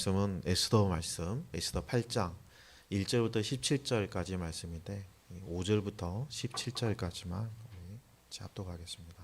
말씀은 에스더 말씀, 에스더 8장 1절부터 17절까지 말씀인데 5절부터 17절까지만 합독하겠습니다.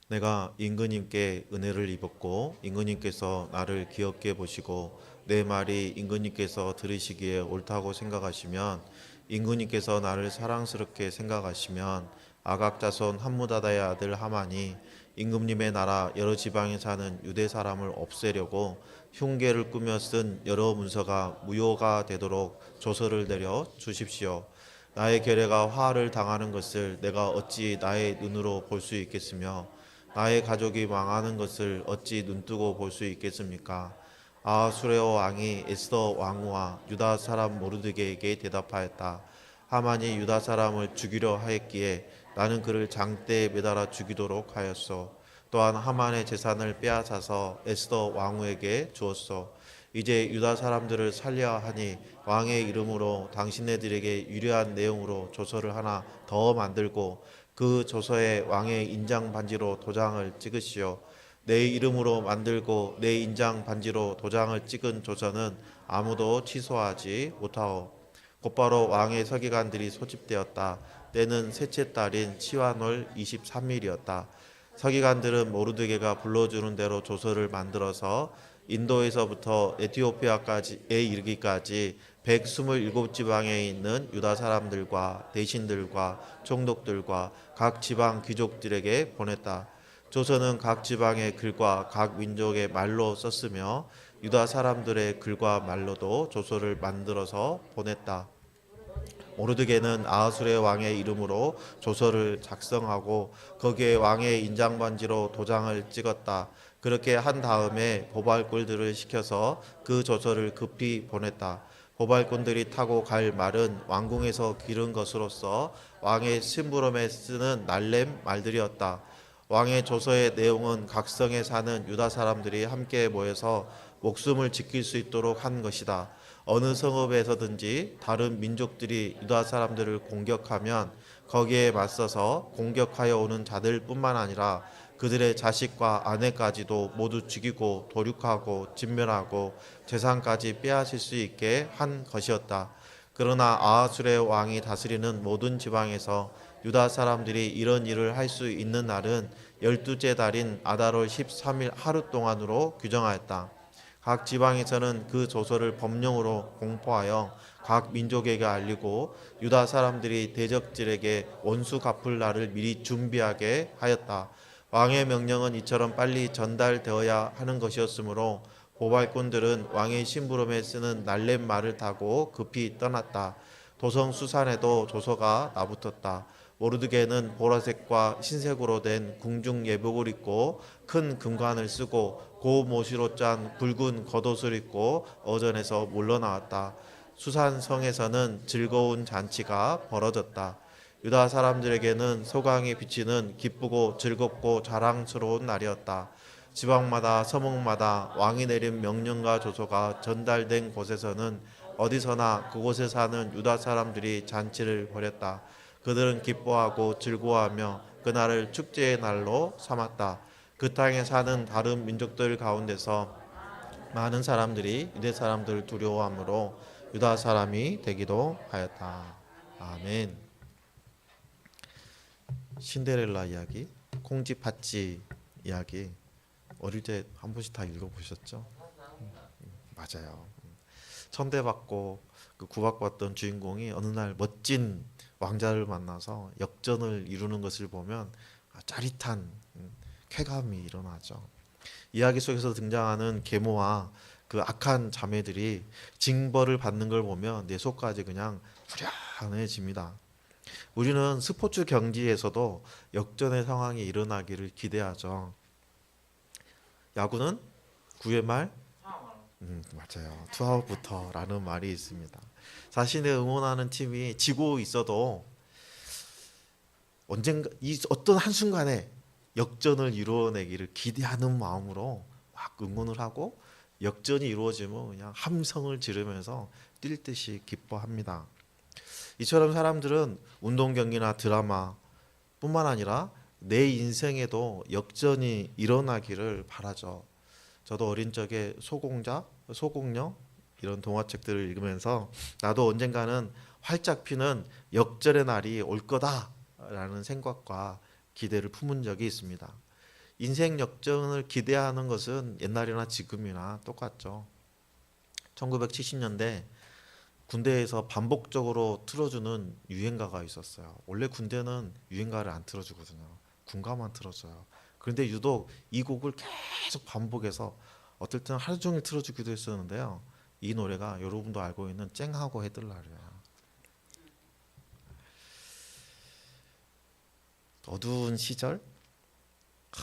내가 임금님께 은혜를 입었고 임금님께서 나를 기업게 보시고 내 말이 임금님께서 들으시기에 옳다고 생각하시면 임금님께서 나를 사랑스럽게 생각하시면 아각 자손 함무다다의 아들 하만이 임금님의 나라 여러 지방에 사는 유대 사람을 없애려고 흉계를 꾸며 쓴 여러 문서가 무효가 되도록 조서를 내려 주십시오. 나의 결례가 화를 당하는 것을 내가 어찌 나의 눈으로 볼 수 있겠으며 나의 가족이 망하는 것을 어찌 눈뜨고 볼 수 있겠습니까? 아하수레오 왕이 에스더 왕후와 유다 사람 모르드게에게 대답하였다. 하만이 유다 사람을 죽이려 하였기에 나는 그를 장대에 매달아 죽이도록 하였소. 또한 하만의 재산을 빼앗아서 에스더 왕후에게 주었소. 이제 유다 사람들을 살려야 하니 왕의 이름으로 당신네들에게 유리한 내용으로 조서를 하나 더 만들고 그 조서에 왕의 인장 반지로 도장을 찍으시오. 내 이름으로 만들고 내 인장 반지로 도장을 찍은 조서는 아무도 취소하지 못하오. 곧바로 왕의 서기관들이 소집되었다. 때는 셋째 달인 치완월 23일이었다. 서기관들은 모르드게가 불러주는 대로 조서를 만들어서 인도에서부터 에티오피아에 이르기까지 127지방에 있는 유다 사람들과 대신들과 총독들과 각 지방 귀족들에게 보냈다. 조서는 각 지방의 글과 각 민족의 말로 썼으며 유다 사람들의 글과 말로도 조서를 만들어서 보냈다. 모르드게는 아하수레 왕의 이름으로 조서를 작성하고 거기에 왕의 인장반지로 도장을 찍었다. 그렇게 한 다음에 보발꾼들을 시켜서 그 조서를 급히 보냈다. 보발꾼들이 타고 갈 말은 왕궁에서 기른 것으로서 왕의 심부름에 쓰는 날렘 말들이었다. 왕의 조서의 내용은 각 성에 사는 유다 사람들이 함께 모여서 목숨을 지킬 수 있도록 한 것이다. 어느 성읍에서든지 다른 민족들이 유다 사람들을 공격하면 거기에 맞서서 공격하여 오는 자들뿐만 아니라 그들의 자식과 아내까지도 모두 죽이고 도륙하고 진멸하고 재산까지 빼앗을 수 있게 한 것이었다. 그러나 아하수레 왕이 다스리는 모든 지방에서 유다 사람들이 이런 일을 할 수 있는 날은 12째 달인 아달월 13일 하루 동안으로 규정하였다. 각 지방에서는 그 조서를 법령으로 공포하여 각 민족에게 알리고 유다 사람들이 대적들에게 원수 갚을 날을 미리 준비하게 하였다. 왕의 명령은 이처럼 빨리 전달되어야 하는 것이었으므로 보발꾼들은 왕의 심부름에 쓰는 날렘 말을 타고 급히 떠났다. 도성 수산에도 조서가 나붙었다. 모르드게는 보라색과 흰색으로 된 궁중 예복을 입고 큰 금관을 쓰고 고모시로 짠 굵은 겉옷을 입고 어전에서 물러나왔다. 수산성에서는 즐거운 잔치가 벌어졌다. 유다 사람들에게는 소강이 비치는 기쁘고 즐겁고 자랑스러운 날이었다. 지방마다 서목마다 왕이 내린 명령과 조서가 전달된 곳에서는 어디서나 그곳에 사는 유다 사람들이 잔치를 벌였다. 그들은 기뻐하고 즐거워하며 그날을 축제의 날로 삼았다. 그 땅에 사는 다른 민족들 가운데서 많은 사람들이 유대 사람들을 두려워하므로 유다 사람이 되기도 하였다. 아멘. 신데렐라 이야기, 콩쥐 팥쥐 이야기 어릴 때 한 번씩 다 읽어보셨죠? 맞아요. 천대받고 그 구박받던 주인공이 어느 날 멋진 왕자를 만나서 역전을 이루는 것을 보면 짜릿한 쾌감이 일어나죠. 이야기 속에서 등장하는 계모와 그 악한 자매들이 징벌을 받는 걸 보면 내 속까지 그냥 후련해집니다. 우리는 스포츠 경기에서도 역전의 상황이 일어나기를 기대하죠. 야구는 9회 말 맞아요. 투아웃부터라는 말이 있습니다. 자신의 응원하는 팀이 지고 있어도 언젠가 어떤 한순간에 역전을 이루어내기를 기대하는 마음으로 막 응원을 하고 역전이 이루어지면 그냥 함성을 지르면서 뛸 듯이 기뻐합니다. 이처럼 사람들은 운동 경기나 드라마 뿐만 아니라 내 인생에도 역전이 일어나기를 바라죠. 저도 어린 적에 소공자 소공룡 이런 동화책들을 읽으면서 나도 언젠가는 활짝 피는 역전의 날이 올 거다라는 생각과 기대를 품은 적이 있습니다. 인생 역전을 기대하는 것은 옛날이나 지금이나 똑같죠. 1970년대 군대에서 반복적으로 틀어주는 유행가가 있었어요. 원래 군대는 유행가를 안 틀어주거든요. 군가만 틀어줘요. 그런데 유독 이 곡을 계속 반복해서 어떨 때는 하루 종일 틀어주기도 했었는데요. 이 노래가 여러분도 알고 있는 쨍하고 해뜰날이에요. 어두운 시절,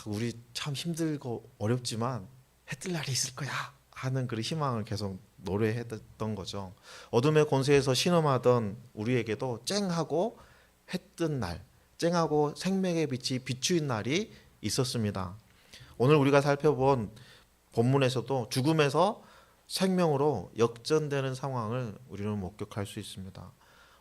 우리 참 힘들고 어렵지만 해뜰 날이 있을 거야 하는 그런 희망을 계속 노래했던 거죠. 어둠의 권세에서 신음하던 우리에게도 쨍하고 해 뜬 날, 쨍하고 생명의 빛이 비추인 날이 있었습니다. 오늘 우리가 살펴본 본문에서도 죽음에서 생명으로 역전되는 상황을 우리는 목격할 수 있습니다.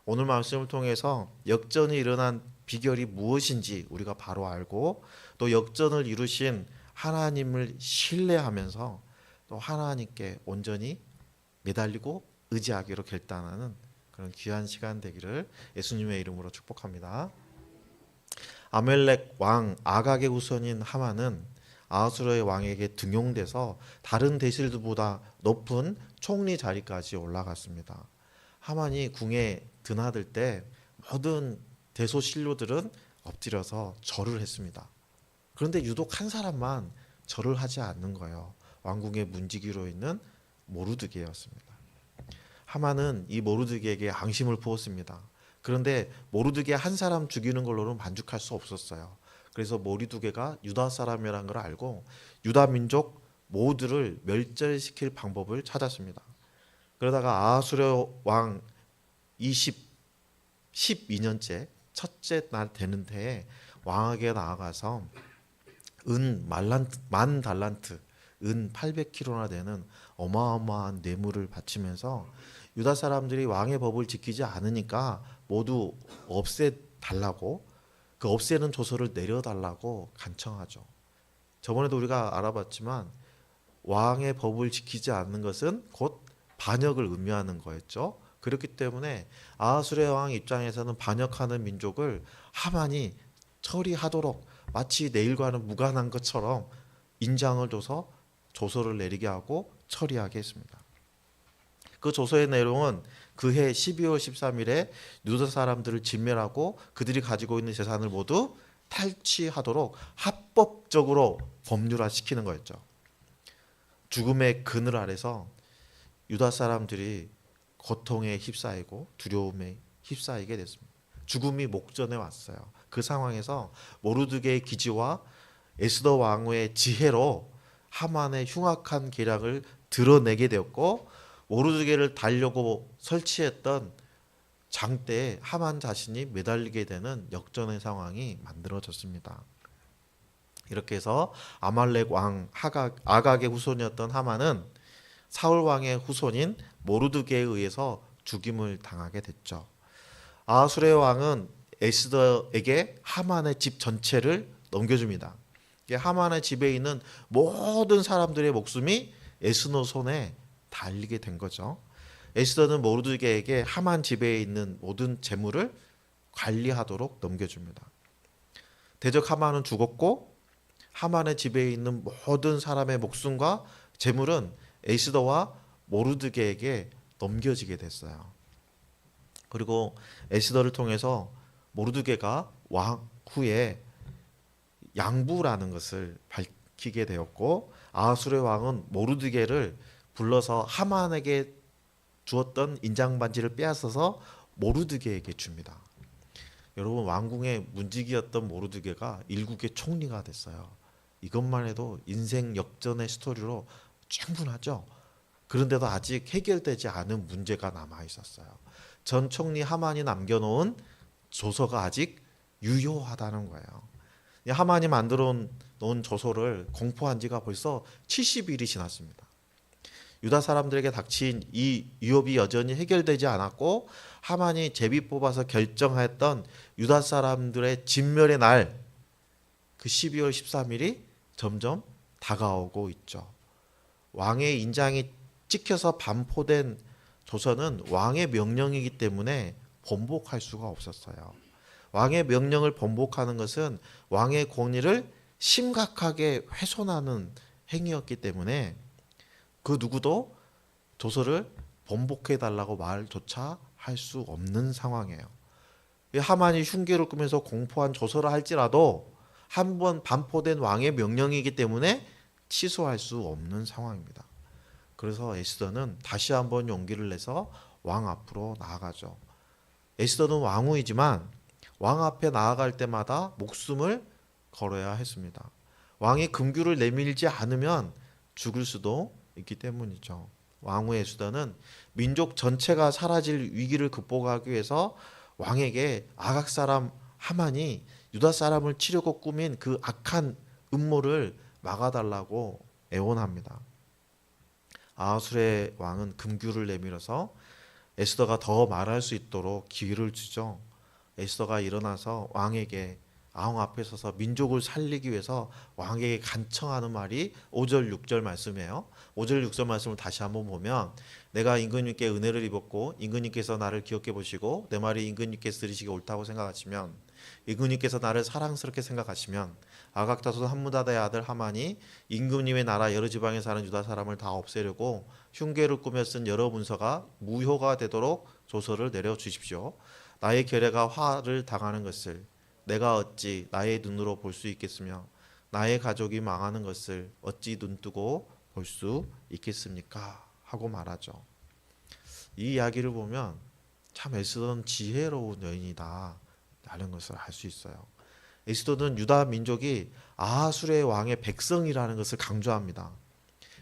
오늘 말씀을 통해서 역전이 일어난 비결이 무엇인지 우리가 바로 알고 또 역전을 이루신 하나님을 신뢰하면서 또 하나님께 온전히 매달리고 의지하기로 결단하는 그런 귀한 시간 되기를 예수님의 이름으로 축복합니다. 아멜렉 왕 아각의 후손인 하만은 아하수르의 왕에게 등용돼서 다른 대실들보다 높은 총리 자리까지 올라갔습니다. 하만이 궁에 드나들 때 모든 대소신료들은 엎드려서 절을 했습니다. 그런데 유독 한 사람만 절을 하지 않는 거예요. 왕궁의 문지기로 있는 모르드게였습니다. 하만은 이 모르드게에게 앙심을 부었습니다. 그런데 모르드게 한 사람 죽이는 걸로는 만족할 수 없었어요. 그래서 모르드게가 유다 사람이라는 걸 알고 유다 민족 모두를 멸절시킬 방법을 찾았습니다. 그러다가 아하수르 왕 12년째 첫째 날 되는 해에 왕에게 나아가서 은 만 달란트, 은 800kg나 되는 어마어마한 뇌물을 바치면서 유다 사람들이 왕의 법을 지키지 않으니까 모두 없애달라고, 그 없애는 조서를 내려달라고 간청하죠. 저번에도 우리가 알아봤지만 왕의 법을 지키지 않는 것은 곧 반역을 의미하는 거였죠. 그렇기 때문에 아하수르 왕 입장에서는 반역하는 민족을 하만이 처리하도록 마치 내일과는 무관한 것처럼 인장을 줘서 조서를 내리게 하고 처리하게 했습니다. 그 조서의 내용은 그해 12월 13일에 유다 사람들을 진멸하고 그들이 가지고 있는 재산을 모두 탈취하도록 합법적으로 법률화시키는 거였죠. 죽음의 그늘 아래서 유다 사람들이 고통에 휩싸이고 두려움에 휩싸이게 됐습니다. 죽음이 목전에 왔어요. 그 상황에서 모르드게의 기지와 에스더 왕후의 지혜로 하만의 흉악한 계략을 드러내게 되었고 모르드게를 달려고 설치했던 장대에 하만 자신이 매달리게 되는 역전의 상황이 만들어졌습니다. 이렇게 해서 아말렉 왕 아각의 후손이었던 하만은 사울 왕의 후손인 모르드게에 의해서 죽임을 당하게 됐죠. 아하수르 왕은 에스더에게 하만의 집 전체를 넘겨줍니다. 하만의 집에 있는 모든 사람들의 목숨이 에스더 손에 달리게 된 거죠. 에스더는 모르드게에게 하만 집에 있는 모든 재물을 관리하도록 넘겨줍니다. 대적 하만은 죽었고 하만의 집에 있는 모든 사람의 목숨과 재물은 에스더와 모르드게에게 넘겨지게 됐어요. 그리고 에스더를 통해서 모르드게가 왕 후에 양부라는 것을 밝히게 되었고 아하수르 왕은 모르드게를 불러서 하만에게 주었던 인장 반지를 빼앗아서 모르드게에게 줍니다. 여러분 왕궁의 문지기였던 모르드게가 일국의 총리가 됐어요. 이것만 해도 인생 역전의 스토리로 충분하죠. 그런데도 아직 해결되지 않은 문제가 남아 있었어요. 전 총리 하만이 남겨놓은 조서가 아직 유효하다는 거예요. 하만이 만들어 놓은 조서를 공포한 지가 벌써 70일이 지났습니다. 유다 사람들에게 닥친 이 위협이 여전히 해결되지 않았고 하만이 제비 뽑아서 결정했던 유다 사람들의 진멸의 날, 그 12월 13일이 점점 다가오고 있죠. 왕의 인장이 찍혀서 반포된 조서는 왕의 명령이기 때문에 번복할 수가 없었어요. 왕의 명령을 번복하는 것은 왕의 권위를 심각하게 훼손하는 행위였기 때문에 그 누구도 조서를 번복해 달라고 말조차 할 수 없는 상황이에요. 하만이 흉계를 꾸면서 공포한 조서를 할지라도 한번 반포된 왕의 명령이기 때문에 취소할 수 없는 상황입니다. 그래서 에스더는 다시 한번 용기를 내서 왕 앞으로 나아가죠. 에스더는 왕후이지만 왕 앞에 나아갈 때마다 목숨을 걸어야 했습니다. 왕이 금규를 내밀지 않으면 죽을 수도 있기 때문이죠. 왕후 에스더는 민족 전체가 사라질 위기를 극복하기 위해서 왕에게 아각 사람 하만이 유다 사람을 치려고 꾸민 그 악한 음모를 막아달라고 애원합니다. 아하수의 왕은 금규를 내밀어서 에스더가 더 말할 수 있도록 기회를 주죠. 에스더가 일어나서 왕에게 왕 앞에 서서 민족을 살리기 위해서 왕에게 간청하는 말이 5절 6절 말씀이에요. 5절 6절 말씀을 다시 한번 보면 내가 임금님께 은혜를 입었고 임금님께서 나를 기억해 보시고 내 말이 임금님께서 들으시기 옳다고 생각하시면 임금님께서 나를 사랑스럽게 생각하시면 아각 다손 함무다다의 아들 하만이 임금님의 나라 여러 지방에 사는 유다 사람을 다 없애려고 흉계를 꾸며 쓴 여러 문서가 무효가 되도록 조서를 내려 주십시오. 나의 결례가 화를 당하는 것을 내가 어찌 나의 눈으로 볼 수 있겠으며 나의 가족이 망하는 것을 어찌 눈뜨고 볼 수 있겠습니까? 하고 말하죠. 이 이야기를 보면 참 에스더는 지혜로운 여인이다 라는 것을 알 수 있어요. 에스더는 유다 민족이 아하술의 왕의 백성이라는 것을 강조합니다.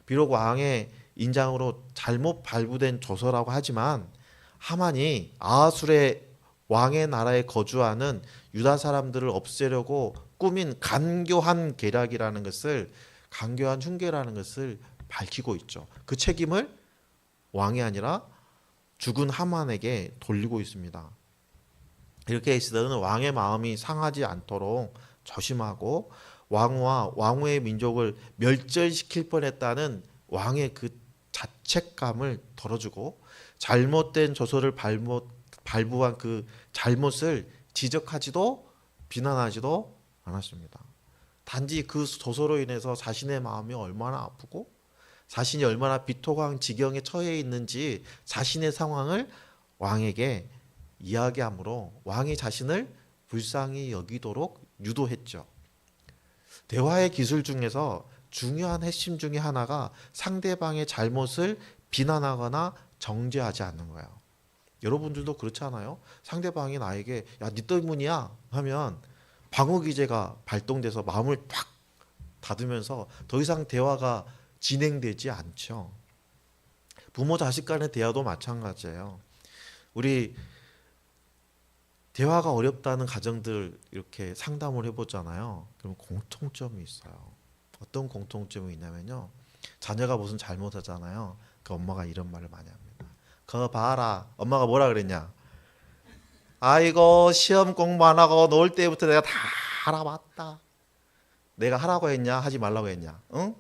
비록 왕의 인장으로 잘못 발부된 조서라고 하지만 하만이 아하술의 왕의 나라에 거주하는 유다 사람들을 없애려고 꾸민 간교한 계략이라는 것을 간교한 흉계라는 것을 밝히고 있죠. 그 책임을 왕이 아니라 죽은 하만에게 돌리고 있습니다. 이렇게 에스더는 왕의 마음이 상하지 않도록 조심하고 왕후와 왕후의 민족을 멸절시킬 뻔했다는 왕의 그 자책감을 덜어주고 잘못된 조서를 발부한 그 잘못을 지적하지도 비난하지도 않았습니다. 단지 그 조서로 인해서 자신의 마음이 얼마나 아프고 자신이 얼마나 비통한 지경에 처해 있는지 자신의 상황을 왕에게 이야기함으로 왕이 자신을 불쌍히 여기도록 유도했죠. 대화의 기술 중에서 중요한 핵심 중에 하나가 상대방의 잘못을 비난하거나 정죄하지 않는 거예요. 여러분들도 그렇지 않아요? 상대방이 나에게 야, 네 때문이야 하면 방어 기제가 발동돼서 마음을 팍 닫으면서 더 이상 대화가 진행되지 않죠. 부모 자식 간의 대화도 마찬가지예요. 우리 대화가 어렵다는 가정들 이렇게 상담을 해보잖아요. 그럼 공통점이 있어요. 어떤 공통점이 있냐면요. 자녀가 무슨 잘못하잖아요. 그 엄마가 이런 말을 많이 합니다. 그거 봐라. 엄마가 뭐라 그랬냐. 아이고 시험 공부 안 하고 놀 때부터 내가 다 알아봤다. 내가 하라고 했냐 하지 말라고 했냐. 응?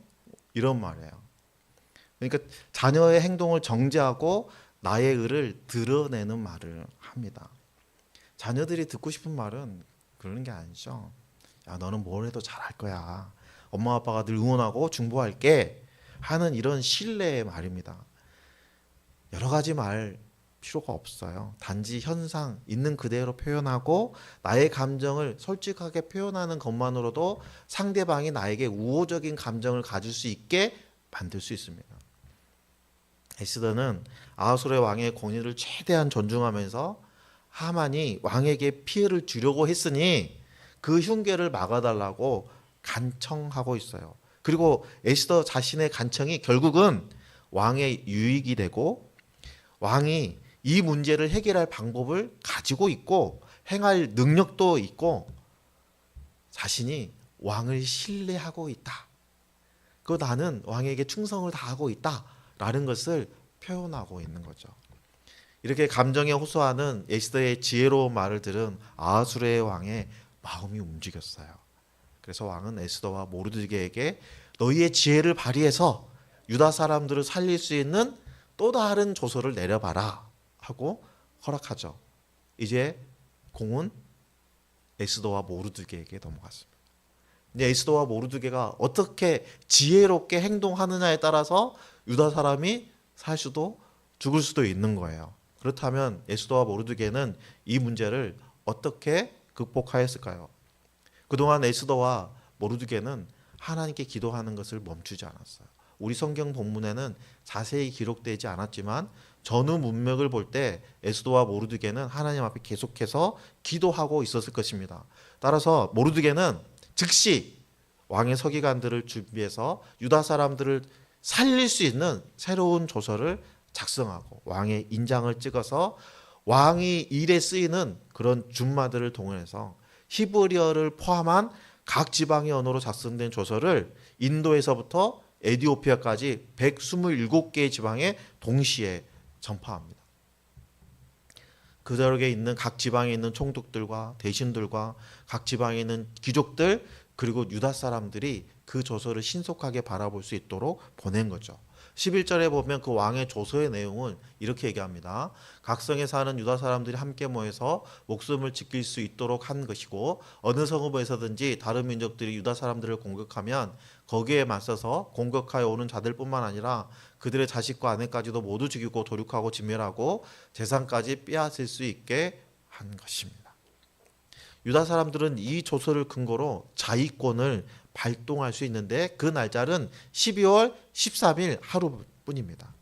이런 말이에요. 그러니까 자녀의 행동을 정죄하고 나의 의를 드러내는 말을 합니다. 자녀들이 듣고 싶은 말은 그러는 게 아니죠. 야, 너는 뭘 해도 잘할 거야. 엄마 아빠가 늘 응원하고 중보할게 하는 이런 신뢰의 말입니다. 여러 가지 말 필요가 없어요. 단지 현상 있는 그대로 표현하고 나의 감정을 솔직하게 표현하는 것만으로도 상대방이 나에게 우호적인 감정을 가질 수 있게 만들 수 있습니다. 에스더는 아하솔의 왕의 권위를 최대한 존중하면서 하만이 왕에게 피해를 주려고 했으니 그 흉계를 막아달라고 간청하고 있어요. 그리고 에스더 자신의 간청이 결국은 왕의 유익이 되고 왕이 이 문제를 해결할 방법을 가지고 있고 행할 능력도 있고 자신이 왕을 신뢰하고 있다. 그 나는 왕에게 충성을 다하고 있다라는 것을 표현하고 있는 거죠. 이렇게 감정에 호소하는 에스더의 지혜로운 말을 들은 아하수르의 왕의 마음이 움직였어요. 그래서 왕은 에스더와 모르드게에게 너희의 지혜를 발휘해서 유다 사람들을 살릴 수 있는 또 다른 조서를 내려봐라 하고 허락하죠. 이제 공은 에스더와 모르드게에게 넘어갔습니다. 이제 에스더와 모르드게가 어떻게 지혜롭게 행동하느냐에 따라서 유다 사람이 살 수도 죽을 수도 있는 거예요. 그렇다면 에스더와 모르드게는 이 문제를 어떻게 극복하였을까요? 그동안 에스더와 모르드게는 하나님께 기도하는 것을 멈추지 않았어요. 우리 성경 본문에는 자세히 기록되지 않았지만 전후 문맥을 볼 때 에스더와 모르드게는 하나님 앞에 계속해서 기도하고 있었을 것입니다. 따라서 모르드게는 즉시 왕의 서기관들을 준비해서 유다 사람들을 살릴 수 있는 새로운 조서를 작성하고 왕의 인장을 찍어서 왕이 일에 쓰이는 그런 준마들을 동원해서 히브리어를 포함한 각 지방의 언어로 작성된 조서를 인도에서부터 에티오피아까지 127개의 지방에 동시에 전파합니다. 그 지역에 있는 각 지방에 있는 총독들과 대신들과 각 지방에 있는 귀족들 그리고 유다 사람들이 그 조서를 신속하게 바라볼 수 있도록 보낸 거죠. 11절에 보면 그 왕의 조서의 내용은 이렇게 얘기합니다. 각성에 사는 유다 사람들이 함께 모여서 목숨을 지킬 수 있도록 한 것이고 어느 성읍에서든지 다른 민족들이 유다 사람들을 공격하면 거기에 맞서서 공격하여 오는 자들뿐만 아니라 그들의 자식과 아내까지도 모두 죽이고 도륙하고 진멸하고 재산까지 빼앗을 수 있게 한 것입니다. 유다 사람들은 이 조서를 근거로 자위권을 발동할 수 있는데 그 날짜는 12월 13일 하루뿐입니다.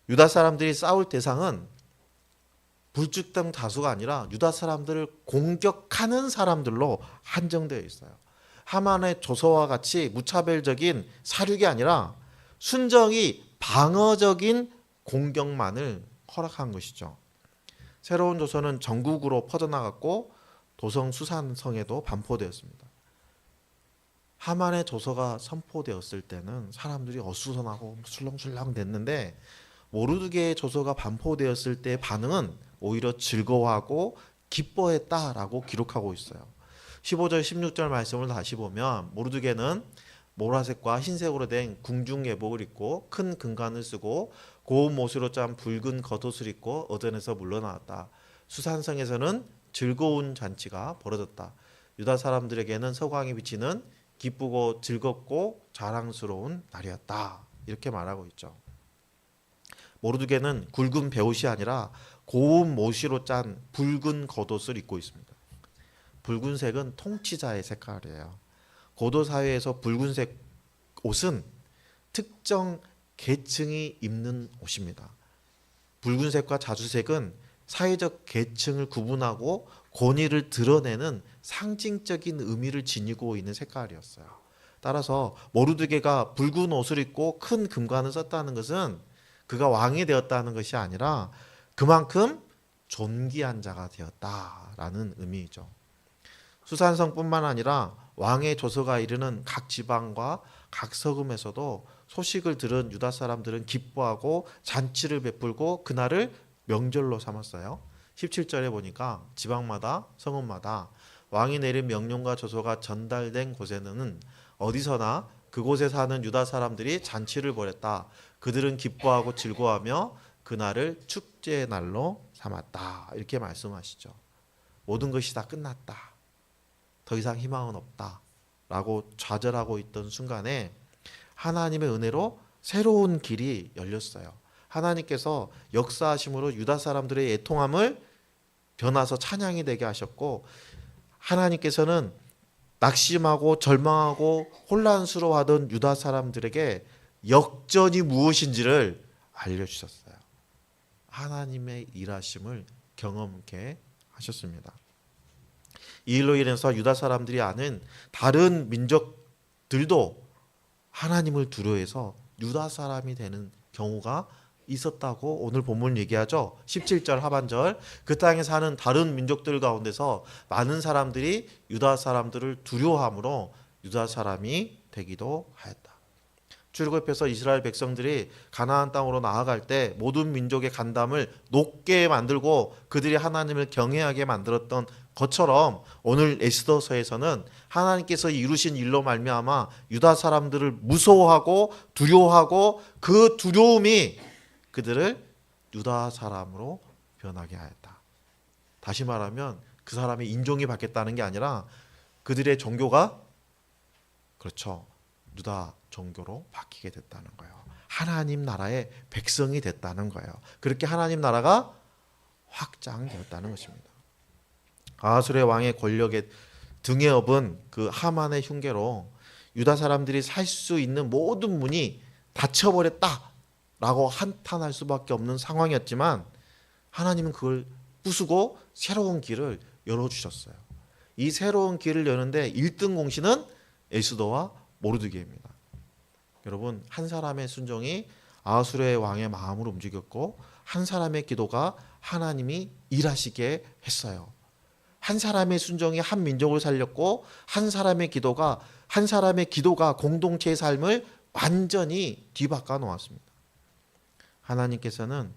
유다 사람들이 싸울 대상은 불특정 다수가 아니라 유다 사람들을 공격하는 사람들로 한정되어 있어요. 하만의 조서와 같이 무차별적인 사륙이 아니라 순정이 방어적인 공격만을 허락한 것이죠. 새로운 조서는 전국으로 퍼져나갔고 도성 수산성에도 반포되었습니다. 하만의 조서가 선포되었을 때는 사람들이 어수선하고 술렁술렁 됐는데 모르드게의 조서가 반포되었을 때의 반응은 오히려 즐거워하고 기뻐했다라고 기록하고 있어요. 15절 16절 말씀을 다시 보면 모르드게는 보라색과 흰색으로 된 궁중 예복을 입고 큰 금관을 쓰고 고운 못으로 짠 붉은 겉옷을 입고 어전에서 물러나왔다. 수산성에서는 즐거운 잔치가 벌어졌다. 유다 사람들에게는 서광이 비치는 기쁘고 즐겁고 자랑스러운 날이었다. 이렇게 말하고 있죠. 모르드게는 굵은 베옷이 아니라 고운 모시로 짠 붉은 겉옷을 입고 있습니다. 붉은색은 통치자의 색깔이에요. 고도 사회에서 붉은색 옷은 특정 계층이 입는 옷입니다. 붉은색과 자주색은 사회적 계층을 구분하고 권위를 드러내는 상징적인 의미를 지니고 있는 색깔이었어요. 따라서 모르드게가 붉은 옷을 입고 큰 금관을 썼다는 것은 그가 왕이 되었다는 것이 아니라 그만큼 존귀한 자가 되었다라는 의미이죠. 수산성뿐만 아니라 왕의 조서가 이르는 각 지방과 각 서금에서도 소식을 들은 유다 사람들은 기뻐하고 잔치를 베풀고 그날을 명절로 삼았어요. 17절에 보니까 지방마다 성읍마다 왕이 내린 명령과 조서가 전달된 곳에는 어디서나 그곳에 사는 유다 사람들이 잔치를 벌였다. 그들은 기뻐하고 즐거워하며 그날을 축제의 날로 삼았다. 이렇게 말씀하시죠. 모든 것이 다 끝났다. 더 이상 희망은 없다. 라고 좌절하고 있던 순간에 하나님의 은혜로 새로운 길이 열렸어요. 하나님께서 역사하심으로 유다 사람들의 애통함을 변화서 찬양이 되게 하셨고 하나님께서는 낙심하고 절망하고 혼란스러워하던 유다 사람들에게 역전이 무엇인지를 알려주셨어요. 하나님의 일하심을 경험케 하셨습니다. 이 일로 인해서 유다 사람들이 아는 다른 민족들도 하나님을 두려워해서 유다 사람이 되는 경우가 있었다고 오늘 본문 얘기하죠. 17절 하반절 그 땅에 사는 다른 민족들 가운데서 많은 사람들이 유다 사람들을 두려워함으로 유다 사람이 되기도 하였다. 출애굽해서 이스라엘 백성들이 가나안 땅으로 나아갈 때 모든 민족의 간담을 높게 만들고 그들이 하나님을 경외하게 만들었던 것처럼 오늘 에스더서에서는 하나님께서 이루신 일로 말미암아 유다 사람들을 무서워하고 두려워하고 그 두려움이 그들을 유다 사람으로 변하게 하였다. 다시 말하면 그 사람의 인종이 바뀌었다는 게 아니라 그들의 종교가 그렇죠. 유다 종교로 바뀌게 됐다는 거예요. 하나님 나라의 백성이 됐다는 거예요. 그렇게 하나님 나라가 확장되었다는 것입니다. 아하술의 왕의 권력에 등에 업은 그 하만의 흉계로 유다 사람들이 살 수 있는 모든 문이 닫혀버렸다라고 한탄할 수밖에 없는 상황이었지만 하나님은 그걸 부수고 새로운 길을 열어주셨어요. 이 새로운 길을 여는데 1등 공신은 에스더와 모르드게입니다. 여러분, 한 사람의 순종이 아하술의 왕의 마음을 움직였고 한 사람의 기도가 하나님이 일하시게 했어요. 한 사람의 순종이 한 민족을 살렸고 한 사람의 기도가 공동체의 삶을 완전히 뒤바꿔 놓았습니다. 하나님께서는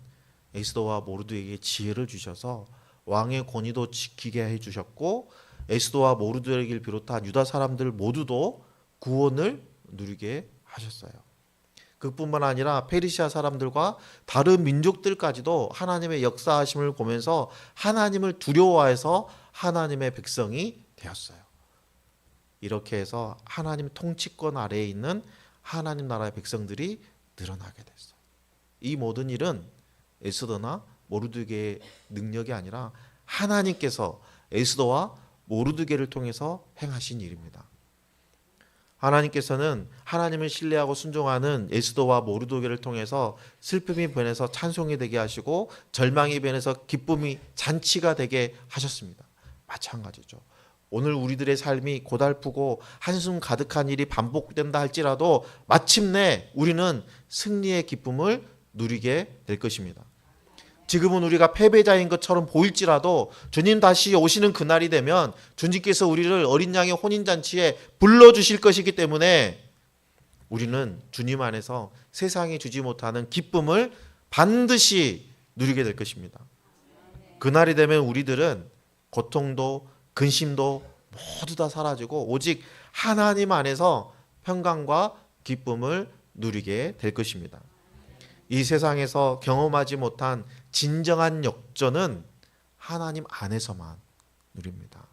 에스더와 모르드에게 지혜를 주셔서 왕의 권위도 지키게 해주셨고 에스더와 모르드에게를 비롯한 유다 사람들 모두도 구원을 누리게 하셨어요. 그뿐만 아니라 페르시아 사람들과 다른 민족들까지도 하나님의 역사하심을 보면서 하나님을 두려워해서 하나님의 백성이 되었어요. 이렇게 해서 하나님 통치권 아래에 있는 하나님 나라의 백성들이 늘어나게 됐어요. 이 모든 일은 에스더나 모르드게의 능력이 아니라 하나님께서 에스더와 모르드게를 통해서 행하신 일입니다. 하나님께서는 하나님을 신뢰하고 순종하는 에스더와 모르드게를 통해서 슬픔이 변해서 찬송이 되게 하시고 절망이 변해서 기쁨이 잔치가 되게 하셨습니다. 마찬가지죠. 오늘 우리들의 삶이 고달프고 한숨 가득한 일이 반복된다 할지라도 마침내 우리는 승리의 기쁨을 누리게 될 것입니다. 지금은 우리가 패배자인 것처럼 보일지라도 주님 다시 오시는 그날이 되면 주님께서 우리를 어린 양의 혼인잔치에 불러주실 것이기 때문에 우리는 주님 안에서 세상이 주지 못하는 기쁨을 반드시 누리게 될 것입니다. 그날이 되면 우리들은 고통도 근심도 모두 다 사라지고 오직 하나님 안에서 평강과 기쁨을 누리게 될 것입니다. 이 세상에서 경험하지 못한 진정한 역전은 하나님 안에서만 누립니다.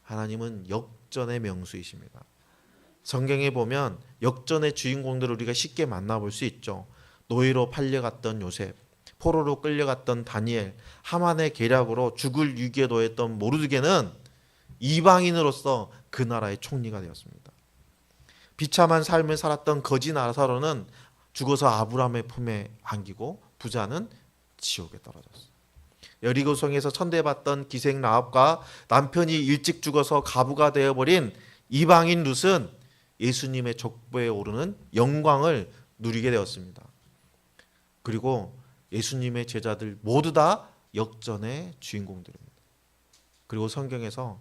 하나님은 역전의 명수이십니다. 성경에 보면 역전의 주인공들을 우리가 쉽게 만나볼 수 있죠. 노예로 팔려갔던 요셉, 포로로 끌려갔던 다니엘, 하만의 계략으로 죽을 위기에 놓였던 모르드게는 이방인으로서 그 나라의 총리가 되었습니다. 비참한 삶을 살았던 거지 나사로는 죽어서 아브라함의 품에 안기고 부자는 지옥에 떨어졌어요. 여리고성에서 천대받던 기생 라합과 남편이 일찍 죽어서 가부가 되어버린 이방인 룻은 예수님의 족보에 오르는 영광을 누리게 되었습니다. 그리고 예수님의 제자들 모두 다 역전의 주인공들입니다. 그리고 성경에서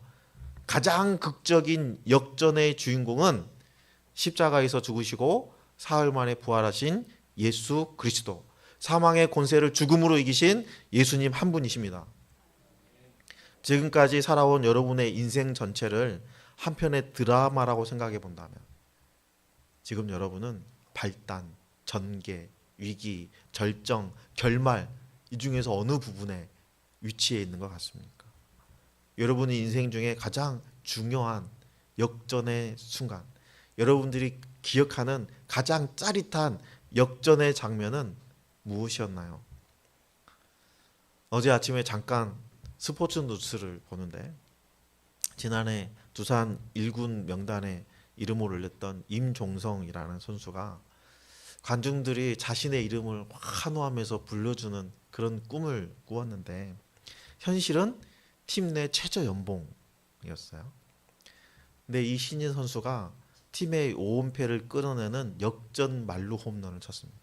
가장 극적인 역전의 주인공은 십자가에서 죽으시고 사흘 만에 부활하신 예수 그리스도, 사망의 권세를 죽음으로 이기신 예수님 한 분이십니다. 지금까지 살아온 여러분의 인생 전체를 한 편의 드라마라고 생각해 본다면 지금 여러분은 발단, 전개, 위기, 절정, 결말 이 중에서 어느 부분에 위치해 있는 것 같습니까? 여러분의 인생 중에 가장 중요한 역전의 순간, 여러분들이 기억하는 가장 짜릿한 역전의 장면은 무엇이었나요? 어제 아침에 잠깐 스포츠 뉴스를 보는데 지난해 두산 1군 명단에 이름을 올렸던 임종성이라는 선수가 관중들이 자신의 이름을 환호하면서 불러주는 그런 꿈을 꾸었는데 현실은 팀 내 최저 연봉이었어요. 근데 이 신인 선수가 팀의 5연패를 끌어내는 역전 만루 홈런을 쳤습니다.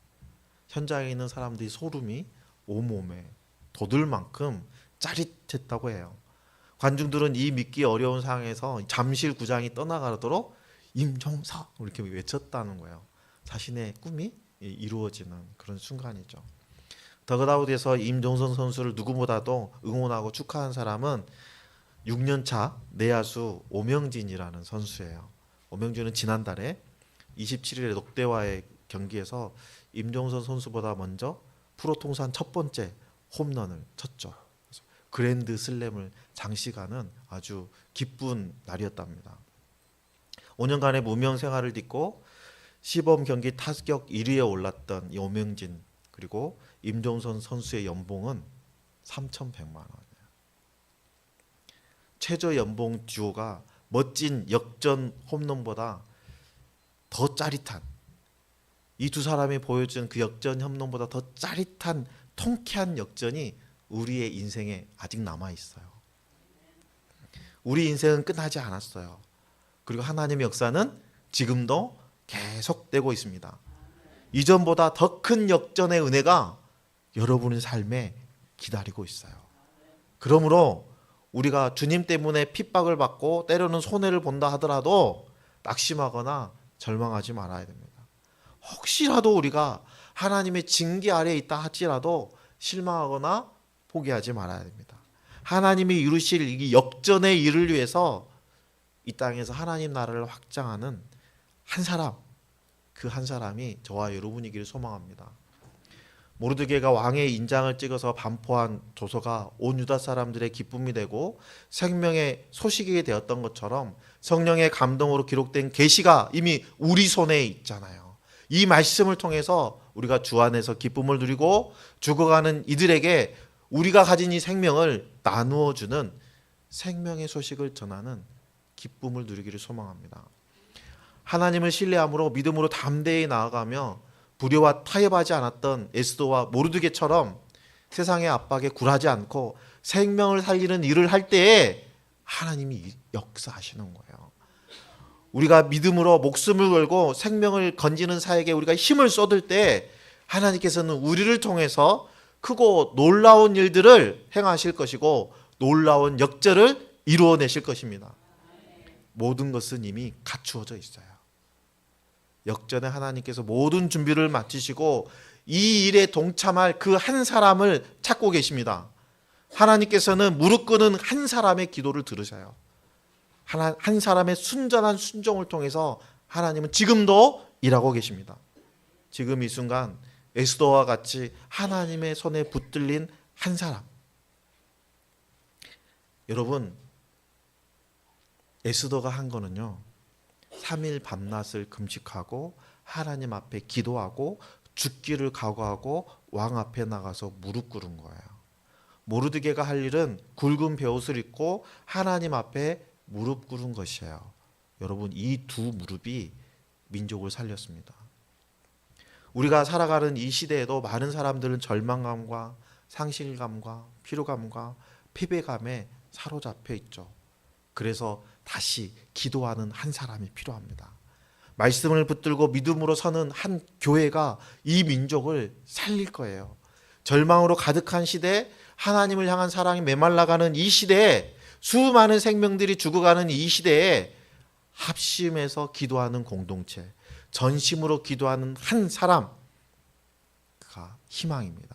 현장에 있는 사람들이 소름이 온몸에 돋을 만큼 짜릿했다고 해요. 관중들은 이 믿기 어려운 상황에서 잠실 구장이 떠나가도록 임종석 이렇게 외쳤다는 거예요. 자신의 꿈이 이루어지는 그런 순간이죠. 더그아웃에서 임종선 선수를 누구보다도 응원하고 축하한 사람은 6년차 내야수 오명진이라는 선수예요. 오명진은 지난달에 27일에 롯데와의 경기에서 임종선 선수보다 먼저 프로 통산 첫 번째 홈런을 쳤죠. 그랜드 슬램을 장식하는 아주 기쁜 날이었답니다. 5년간의 무명 생활을 딛고 시범 경기 타격 1위에 올랐던 이 오명진 그리고 임종선 선수의 연봉은 3,100만 원이에요. 최저 연봉 듀오가 멋진 역전 홈런보다 더 짜릿한 이 두 사람이 보여준 그 역전 홈런보다 더 짜릿한 통쾌한 역전이 우리의 인생에 아직 남아 있어요. 우리 인생은 끝나지 않았어요. 그리고 하나님의 역사는 지금도 계속되고 있습니다. 이전보다 더 큰 역전의 은혜가 여러분의 삶에 기다리고 있어요. 그러므로 우리가 주님 때문에 핍박을 받고 때로는 손해를 본다 하더라도 낙심하거나 절망하지 말아야 됩니다. 혹시라도 우리가 하나님의 징계 아래에 있다 할지라도 실망하거나 포기하지 말아야 됩니다. 하나님이 이루실 이 역전의 일을 위해서 이 땅에서 하나님 나라를 확장하는 한 사람, 그 한 사람이 저와 여러분이기를 소망합니다. 모르드게가 왕의 인장을 찍어서 반포한 조서가 온 유다 사람들의 기쁨이 되고 생명의 소식이 되었던 것처럼 성령의 감동으로 기록된 계시가 이미 우리 손에 있잖아요. 이 말씀을 통해서 우리가 주 안에서 기쁨을 누리고 죽어가는 이들에게 우리가 가진 이 생명을 나누어 주는 생명의 소식을 전하는 기쁨을 누리기를 소망합니다. 하나님을 신뢰함으로 믿음으로 담대히 나아가며 불의와 타협하지 않았던 에스더와 모르드게처럼 세상의 압박에 굴하지 않고 생명을 살리는 일을 할 때에 하나님이 역사하시는 거예요. 우리가 믿음으로 목숨을 걸고 생명을 건지는 사역에 우리가 힘을 쏟을 때 하나님께서는 우리를 통해서 크고 놀라운 일들을 행하실 것이고 놀라운 역전을 이루어내실 것입니다. 모든 것은 이미 갖추어져 있어요. 역전에 하나님께서 모든 준비를 마치시고 이 일에 동참할 그 한 사람을 찾고 계십니다. 하나님께서는 무릎 꿇는 한 사람의 기도를 들으셔요. 한 사람의 순전한 순종을 통해서 하나님은 지금도 일하고 계십니다. 지금 이 순간 에스더와 같이 하나님의 손에 붙들린 한 사람. 여러분, 에스더가 한 거는요 3일 밤낮을 금식하고 하나님 앞에 기도하고 죽기를 각오하고 왕 앞에 나가서 무릎 꿇은 거예요. 모르드게가 할 일은 굵은 베옷을 입고 하나님 앞에 무릎 꿇은 것이에요. 여러분, 이 두 무릎이 민족을 살렸습니다. 우리가 살아가는 이 시대에도 많은 사람들은 절망감과 상실감과 피로감과 패배감에 사로잡혀 있죠. 그래서 다시 기도하는 한 사람이 필요합니다. 말씀을 붙들고 믿음으로 서는 한 교회가 이 민족을 살릴 거예요. 절망으로 가득한 시대, 하나님을 향한 사랑이 메말라가는 이 시대에 수많은 생명들이 죽어가는 이 시대에 합심해서 기도하는 공동체, 전심으로 기도하는 한 사람가 희망입니다.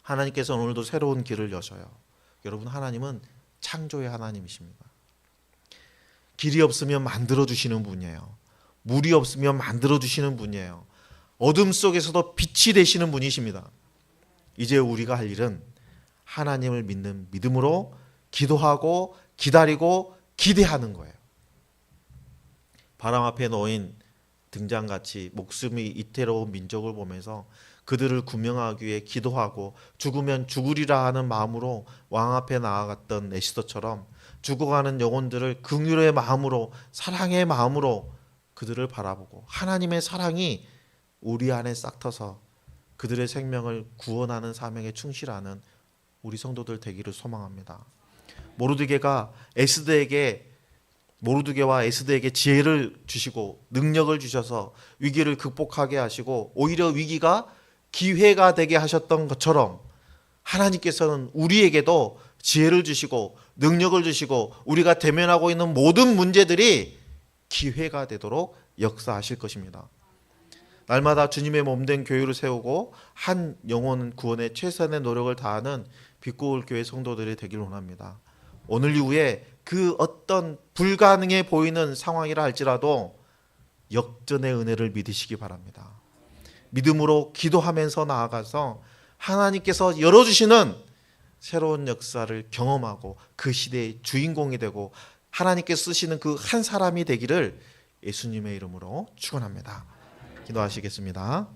하나님께서 오늘도 새로운 길을 여셔요. 여러분, 하나님은 창조의 하나님이십니다. 길이 없으면 만들어주시는 분이에요. 물이 없으면 만들어주시는 분이에요. 어둠 속에서도 빛이 되시는 분이십니다. 이제 우리가 할 일은 하나님을 믿는 믿음으로 기도하고 기다리고 기대하는 거예요. 바람 앞에 놓인 등잔같이 목숨이 이태로운 민족을 보면서 그들을 구명하기 위해 기도하고 죽으면 죽으리라 하는 마음으로 왕 앞에 나아갔던 에스더처럼 죽어가는 영혼들을 긍휼의 마음으로 사랑의 마음으로 그들을 바라보고 하나님의 사랑이 우리 안에 싹터서 그들의 생명을 구원하는 사명에 충실하는 우리 성도들 되기를 소망합니다. 모르드게와 에스더에게 지혜를 주시고 능력을 주셔서 위기를 극복하게 하시고 오히려 위기가 기회가 되게 하셨던 것처럼 하나님께서는 우리에게도 지혜를 주시고 능력을 주시고 우리가 대면하고 있는 모든 문제들이 기회가 되도록 역사하실 것입니다. 날마다 주님의 몸된 교회를 세우고 한 영혼 구원에 최선의 노력을 다하는 빛고울 교회 성도들이 되길 원합니다. 오늘 이후에 그 어떤 불가능해 보이는 상황이라 할지라도 역전의 은혜를 믿으시기 바랍니다. 믿음으로 기도하면서 나아가서 하나님께서 열어주시는 새로운 역사를 경험하고 그 시대의 주인공이 되고 하나님께서 쓰시는 그 한 사람이 되기를 예수님의 이름으로 축원합니다. 기도하시겠습니다.